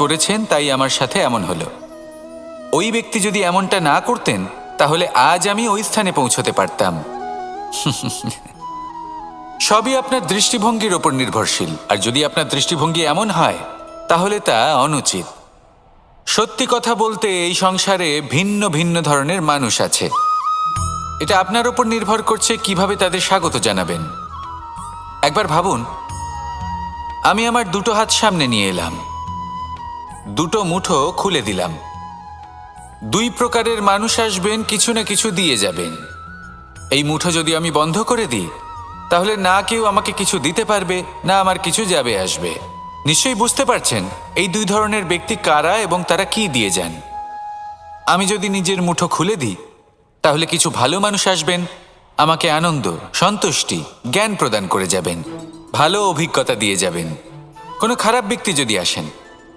করেছেন, তাই আমার সাথে এমন হলো। ওই ব্যক্তি যদি এমনটা না করতেন তাহলে আজ আমি ওই স্থানে পৌঁছতে পারতাম। সবই আপনার দৃষ্টিভঙ্গির ওপর নির্ভরশীল, আর যদি আপনার দৃষ্টিভঙ্গি এমন হয় তাহলে তা অনুচিত। সত্যি কথা বলতে এই সংসারে ভিন্ন ভিন্ন ধরনের মানুষ আছে। এটা আপনার ওপর নির্ভর করছে কিভাবে তাদের স্বাগত জানাবেন। একবার ভাবুন, আমি আমার দুটো হাত সামনে নিয়ে এলাম, দুটো মুঠো খুলে দিলাম। দুই প্রকারের মানুষ আসবেন, কিছু না কিছু দিয়ে যাবেন। এই মুঠো যদি আমি বন্ধ করে দিই তাহলে না কেউ আমাকে কিছু দিতে পারবে, না আমার কিছু যাবে আসবে। নিশ্চয়ই বুঝতে পারছেন এই দুই ধরনের ব্যক্তি কারা এবং তারা কি দিয়ে যান। আমি যদি নিজের মুঠো খুলে দিই তাহলে কিছু ভালো মানুষ আসবেন, আমাকে আনন্দ, সন্তুষ্টি, জ্ঞান প্রদান করে যাবেন, ভালো অভিজ্ঞতা দিয়ে যাবেন। কোনো খারাপ ব্যক্তি যদি আসেন